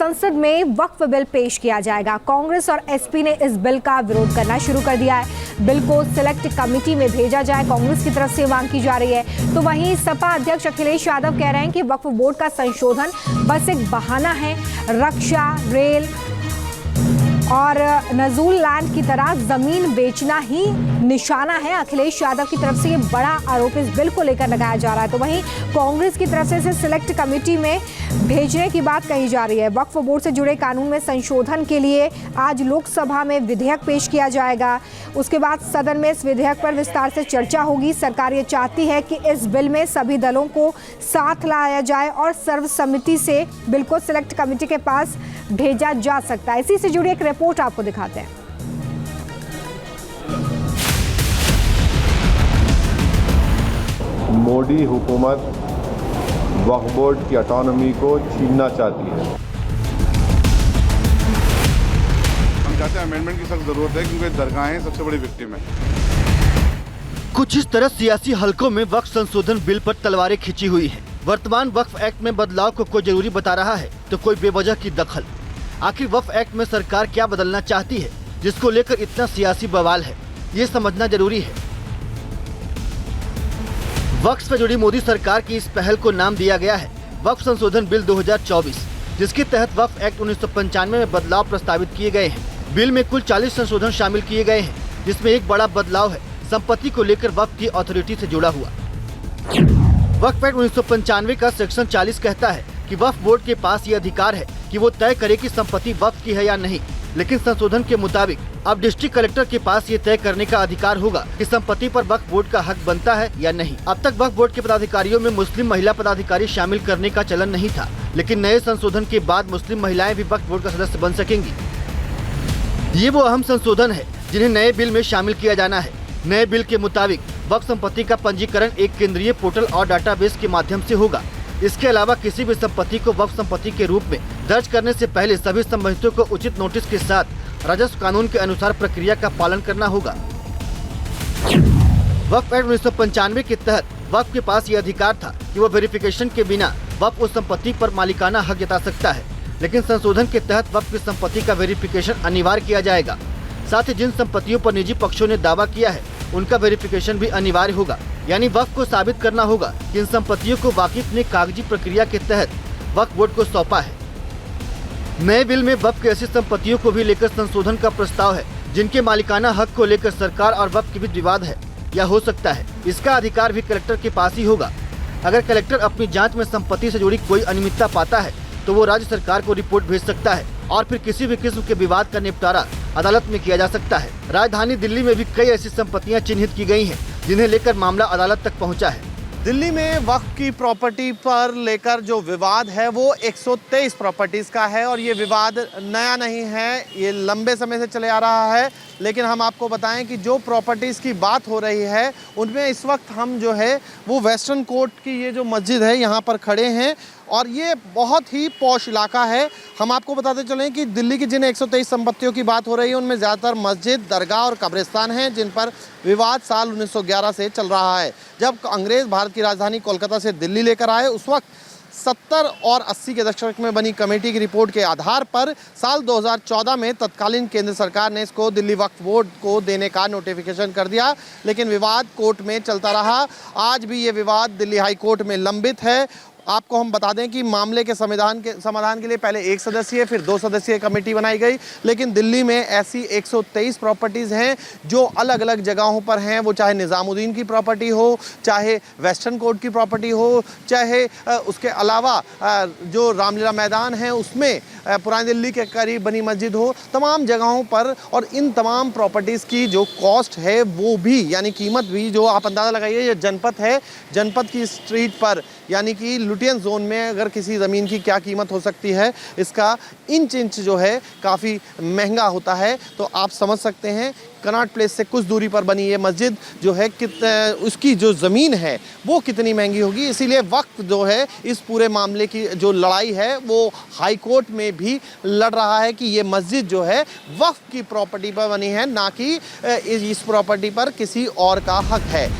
संसद में वक्फ बिल पेश किया जाएगा। कांग्रेस और एसपी ने इस बिल का विरोध करना शुरू कर दिया है। बिल को सिलेक्ट कमेटी में भेजा जाए, कांग्रेस की तरफ से मांग की जा रही है। तो वहीं सपा अध्यक्ष अखिलेश यादव कह रहे हैं कि वक्फ बोर्ड का संशोधन बस एक बहाना है। रक्षा, रेल और नजूल लैंड की तरह जमीन बेचना ही निशाना है। अखिलेश यादव की तरफ से ये बड़ा आरोप इस बिल को लेकर लगाया जा रहा है। तो वहीं कांग्रेस की तरफ से इसे सिलेक्ट कमेटी में भेजने की बात कही जा रही है। वक्फ बोर्ड से जुड़े कानून में संशोधन के लिए आज लोकसभा में विधेयक पेश किया जाएगा। उसके बाद सदन में इस विधेयक पर विस्तार से चर्चा होगी। सरकार ये चाहती है कि इस बिल में सभी दलों को साथ लाया जाए और सर्वसम्मति से बिल को सिलेक्ट कमेटी के पास भेजा जा सकता है। इसी से जुड़ी एक रिपोर्ट आपको दिखाते हैं। मोदी हुकूमत वक्फ बोर्ड की ऑटोनॉमी को छीनना चाहती है। हम चाहते हैं अमेंडमेंट की सख्त जरूरत है क्योंकि दरगाहें सबसे बड़ी विक्टिम है। कुछ इस तरह सियासी हलकों में वक्फ संशोधन बिल पर तलवारें खिंची हुई हैं। वर्तमान वक्फ एक्ट में बदलाव को कोई जरूरी बता रहा है तो कोई बेवजह की दखल। आखिर वक्फ एक्ट में सरकार क्या बदलना चाहती है जिसको लेकर इतना सियासी बवाल है, ये समझना जरूरी है। वक्फ से जुड़ी मोदी सरकार की इस पहल को नाम दिया गया है वक्फ संशोधन बिल 2024, जिसके तहत वक्फ एक्ट 1995 में बदलाव प्रस्तावित किए गए हैं। बिल में कुल 40 संशोधन शामिल किए गए हैं, जिसमें एक बड़ा बदलाव है संपत्ति को लेकर वक्फ की अथॉरिटी से जुड़ा हुआ। वक्फ एक्ट 1995 का सेक्शन 40 कहता है कि वक्फ बोर्ड के पास ये अधिकार है कि वो तय करे कि संपत्ति वक्फ की है या नहीं, लेकिन संशोधन के मुताबिक अब डिस्ट्रिक्ट कलेक्टर के पास ये तय करने का अधिकार होगा कि संपत्ति पर वक्फ बोर्ड का हक बनता है या नहीं। अब तक वक्फ बोर्ड के पदाधिकारियों में मुस्लिम महिला पदाधिकारी शामिल करने का चलन नहीं था, लेकिन नए संशोधन के बाद मुस्लिम महिलाएं भी वक्फ बोर्ड का सदस्य बन सकेंगी। ये वो अहम संशोधन है जिन्हें नए बिल में शामिल किया जाना है। नए बिल के मुताबिक वक्फ संपत्ति का पंजीकरण एक केंद्रीय पोर्टल और डाटाबेस के माध्यम से होगा। इसके अलावा किसी भी संपत्ति को वक्फ संपत्ति के रूप में दर्ज करने से पहले सभी संबंधितों को उचित नोटिस के साथ राजस्व कानून के अनुसार प्रक्रिया का पालन करना होगा। वक्फ एक्ट 1995 के तहत वक्फ के पास ये अधिकार था कि वो वेरिफिकेशन के बिना वक्फ उस संपत्ति पर मालिकाना हक जता सकता है, लेकिन संशोधन के तहत वक्फ की संपत्ति का वेरिफिकेशन अनिवार्य किया जाएगा। साथ ही जिन संपत्तियों पर निजी पक्षों ने दावा किया है उनका वेरिफिकेशन भी अनिवार्य होगा, यानी वक्फ को साबित करना होगा कि इन संपत्तियों को वाकिफ ने कागजी प्रक्रिया के तहत वक्फ बोर्ड को सौंपा है। नए बिल में वक्फ की ऐसी संपत्तियों को भी लेकर संशोधन का प्रस्ताव है जिनके मालिकाना हक को लेकर सरकार और वक्फ के बीच विवाद है या हो सकता है। इसका अधिकार भी कलेक्टर के पास ही होगा। अगर कलेक्टर अपनी जाँच में संपत्ति से जुड़ी कोई अनियमितता पाता है तो वो राज्य सरकार को रिपोर्ट भेज सकता है और फिर किसी भी किस्म के विवाद का निपटारा अदालत में किया जा सकता है। राजधानी दिल्ली में भी कई ऐसी संपत्तियां चिन्हित की गई हैं जिन्हें लेकर मामला अदालत तक पहुंचा है। दिल्ली में वक्फ की प्रॉपर्टी पर लेकर जो विवाद है वो 123 प्रॉपर्टीज़ का है और ये विवाद नया नहीं है, ये लंबे समय से चले आ रहा है। लेकिन हम आपको बताएं कि जो प्रॉपर्टीज़ की बात हो रही है उनमें इस वक्त हम जो है वो वेस्टर्न कोर्ट की ये जो मस्जिद है यहाँ पर खड़े हैं और ये बहुत ही पॉश इलाका है। हम आपको बताते चलें कि दिल्ली की जिन 123 संपत्तियों की बात हो रही है उनमें ज़्यादातर मस्जिद, दरगाह और कब्रिस्तान हैं जिन पर विवाद साल 1911 से चल रहा है। जब अंग्रेज़ भारत की राजधानी कोलकाता से दिल्ली लेकर आए उस वक्त 70 और 80 के दशक में बनी कमेटी की रिपोर्ट के आधार पर साल 2014 में तत्कालीन केंद्र सरकार ने इसको दिल्ली वक्फ बोर्ड को देने का नोटिफिकेशन कर दिया, लेकिन विवाद कोर्ट में चलता रहा। आज भी ये विवाद दिल्ली हाई कोर्ट में लंबित है। आपको हम बता दें कि मामले के समाधान के लिए पहले 1 सदस्यीय फिर 2 सदस्यीय कमेटी बनाई गई, लेकिन दिल्ली में ऐसी 123 प्रॉपर्टीज़ हैं जो अलग अलग जगहों पर हैं। वो चाहे निज़ामुद्दीन की प्रॉपर्टी हो, चाहे वेस्टर्न कोर्ट की प्रॉपर्टी हो, चाहे उसके अलावा जो रामलीला मैदान है उसमें पुरानी दिल्ली के करीब बनी मस्जिद हो, तमाम जगहों पर। और इन तमाम प्रॉपर्टीज़ की जो कॉस्ट है वो भी यानी कीमत भी जो आप अंदाज़ा लगाइए, ये जनपद है, जनपद की स्ट्रीट पर यानी कि लुटियन जोन में अगर किसी ज़मीन की क्या कीमत हो सकती है, इसका इंच जो है काफ़ी महंगा होता है। तो आप समझ सकते हैं कनॉट प्लेस से कुछ दूरी पर बनी ये मस्जिद जो है उसकी जो ज़मीन है वो कितनी महंगी होगी। इसीलिए वक्फ जो है इस पूरे मामले की जो लड़ाई है वो हाई कोर्ट में भी लड़ रहा है कि ये मस्जिद जो है वक्फ की प्रॉपर्टी पर बनी है, ना कि इस प्रॉपर्टी पर किसी और का हक है।